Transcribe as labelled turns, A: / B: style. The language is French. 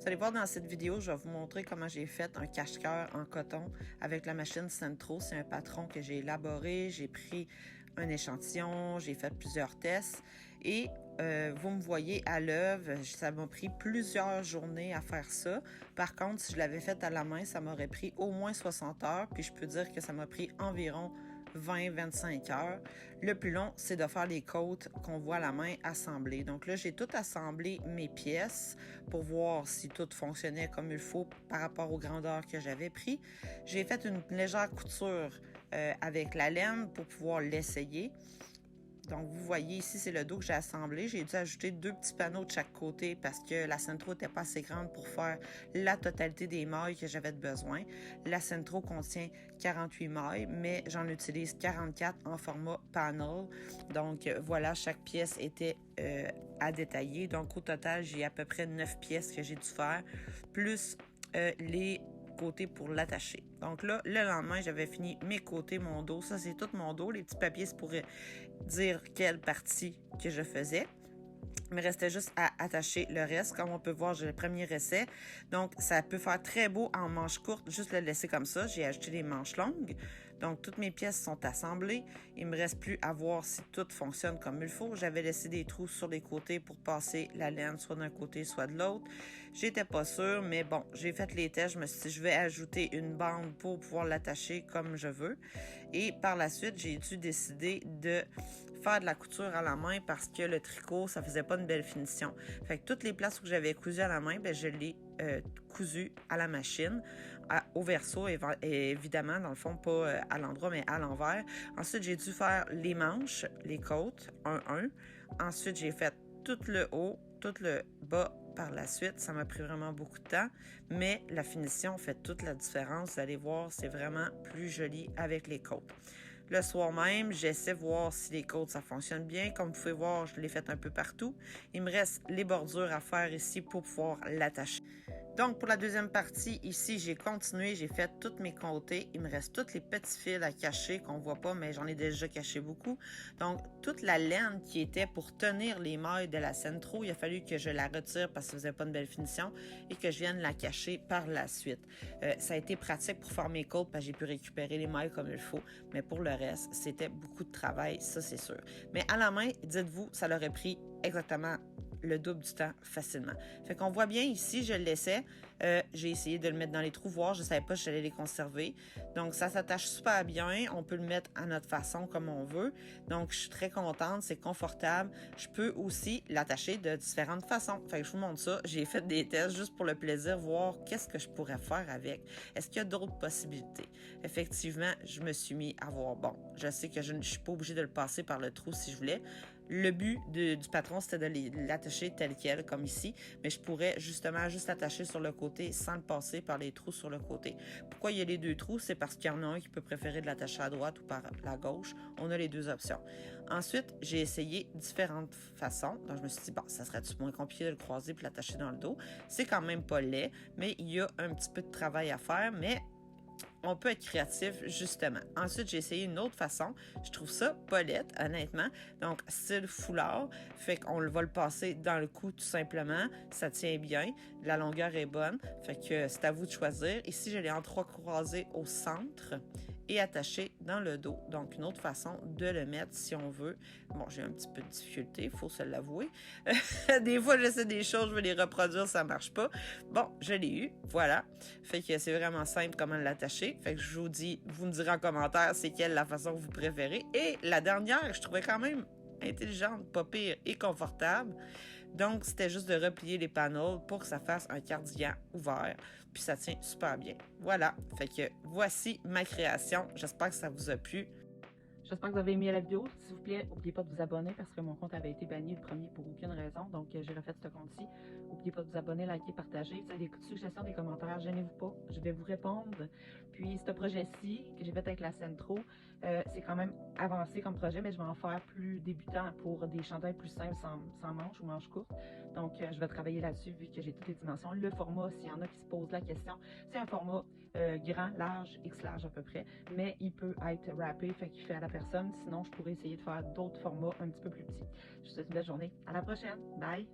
A: Vous allez voir dans cette vidéo, je vais vous montrer comment j'ai fait un cache-cœur en coton avec la machine Centro. C'est un patron que j'ai élaboré, j'ai pris un échantillon, j'ai fait plusieurs tests et vous me voyez à l'œuvre, ça m'a pris plusieurs journées à faire ça. Par contre, si je l'avais fait à la main, ça m'aurait pris au moins 60 heures, puis je peux dire que ça m'a pris environ 20-25 heures. Le plus long, c'est de faire les côtes qu'on voit à la main assemblées. Donc là, j'ai tout assemblé mes pièces pour voir si tout fonctionnait comme il faut par rapport aux grandeurs que j'avais pris. J'ai fait une légère couture avec la laine pour pouvoir l'essayer. Donc, vous voyez ici, c'est le dos que j'ai assemblé. J'ai dû ajouter 2 petits panneaux de chaque côté parce que la Centro n'était pas assez grande pour faire la totalité des mailles que j'avais besoin. La Centro contient 48 mailles, mais j'en utilise 44 en format panel. Donc, voilà, chaque pièce était à détailler. Donc, au total, j'ai à peu près 9 pièces que j'ai dû faire, plus les côtés pour l'attacher. Donc là, le lendemain, j'avais fini mes côtés, mon dos. Ça, c'est tout mon dos. Les petits papiers, c'est pour dire quelle partie que je faisais. Il me restait juste à attacher le reste. Comme on peut voir, j'ai le premier essai. Donc, ça peut faire très beau en manches courtes, juste le laisser comme ça. J'ai ajouté les manches longues. Donc, toutes mes pièces sont assemblées. Il me reste plus à voir si tout fonctionne comme il faut. J'avais laissé des trous sur les côtés pour passer la laine soit d'un côté, soit de l'autre. J'étais pas sûre, mais bon, j'ai fait les tests. Je me suis dit, je vais ajouter une bande pour pouvoir l'attacher comme je veux. Et par la suite, j'ai dû décider de faire de la couture à la main parce que le tricot, ça faisait pas une belle finition. Fait que toutes les places où j'avais cousu à la main, ben je l'ai cousu à la machine, au verso, évidemment, dans le fond, pas à l'endroit, mais à l'envers. Ensuite, j'ai dû faire les manches, les côtes, 1-1. Ensuite, j'ai fait tout le haut, tout le bas par la suite. Ça m'a pris vraiment beaucoup de temps, mais la finition fait toute la différence. Vous allez voir, c'est vraiment plus joli avec les côtes. Le soir même, j'essaie de voir si les côtes, ça fonctionne bien. Comme vous pouvez voir, je l'ai fait un peu partout. Il me reste les bordures à faire ici pour pouvoir l'attacher. Donc, pour la deuxième partie, ici, j'ai continué, j'ai fait tous mes côtés. Il me reste tous les petits fils à cacher qu'on voit pas, mais j'en ai déjà caché beaucoup. Donc, toute la laine qui était pour tenir les mailles de la Centro, il a fallu que je la retire parce que ça faisait pas une belle finition et que je vienne la cacher par la suite. Ça a été pratique pour faire mes côtes parce que j'ai pu récupérer les mailles comme il faut, mais pour le reste, c'était beaucoup de travail, ça c'est sûr. Mais à la main, dites-vous, ça l'aurait pris exactement le double du temps facilement. Fait qu'on voit bien ici, je le laissais. J'ai essayé de le mettre dans les trous, voir, je savais pas si j'allais les conserver. Donc, ça s'attache super bien. On peut le mettre à notre façon, comme on veut. Donc, je suis très contente, c'est confortable. Je peux aussi l'attacher de différentes façons. Fait que je vous montre ça. J'ai fait des tests juste pour le plaisir, voir qu'est-ce que je pourrais faire avec. Est-ce qu'il y a d'autres possibilités? Effectivement, je me suis mis à voir, bon, je sais que je ne suis pas obligée de le passer par le trou si je voulais. Le but du patron, c'était de l'attacher tel quel, comme ici, mais je pourrais justement juste l'attacher sur le côté sans le passer par les trous sur le côté. Pourquoi il y a les 2 trous? C'est parce qu'il y en a un qui peut préférer de l'attacher à droite ou par la gauche. On a les 2 options. Ensuite, j'ai essayé différentes façons. Donc, je me suis dit, bon, ça serait-tu moins compliqué de le croiser puis l'attacher dans le dos? C'est quand même pas laid, mais il y a un petit peu de travail à faire, mais on peut être créatif, justement. Ensuite, j'ai essayé une autre façon. Je trouve ça pas laid, honnêtement. Donc, style foulard. Fait qu'on va le passer dans le cou, tout simplement. Ça tient bien. La longueur est bonne. Fait que c'est à vous de choisir. Ici, je l'ai entrecroisé au centre et attaché dans le dos. Donc, une autre façon de le mettre, si on veut. Bon, j'ai un petit peu de difficulté, il faut se l'avouer. Des fois, j'essaie des choses, je veux les reproduire, ça marche pas. Bon, je l'ai eu. Voilà. Fait que c'est vraiment simple comment l'attacher. Fait que je vous dis, vous me direz en commentaire c'est quelle la façon que vous préférez. Et la dernière, je trouvais quand même intelligente, pas pire et confortable. Donc, c'était juste de replier les panneaux pour que ça fasse un cardigan ouvert. Puis ça tient super bien. Voilà. Fait que voici ma création. J'espère que ça vous a plu.
B: J'espère que vous avez aimé la vidéo. S'il vous plaît, n'oubliez pas de vous abonner parce que mon compte avait été banni le premier pour aucune raison. Donc, j'ai refait ce compte-ci. N'oubliez pas de vous abonner, liker, partager. Si vous avez des suggestions, des commentaires, gênez-vous pas. Je vais vous répondre. Puis, ce projet-ci que j'ai fait avec la Centro, c'est quand même avancé comme projet, mais je vais en faire plus débutant pour des chandails plus simples sans manches ou manches courtes. Donc, je vais travailler là-dessus vu que j'ai toutes les dimensions. Le format, s'il y en a qui se posent la question, c'est un format grand, large, X large à peu près, mais il peut être wrappé, fait qu'il fait à la personne. Sinon, je pourrais essayer de faire d'autres formats un petit peu plus petits. Je vous souhaite une belle journée. À la prochaine. Bye!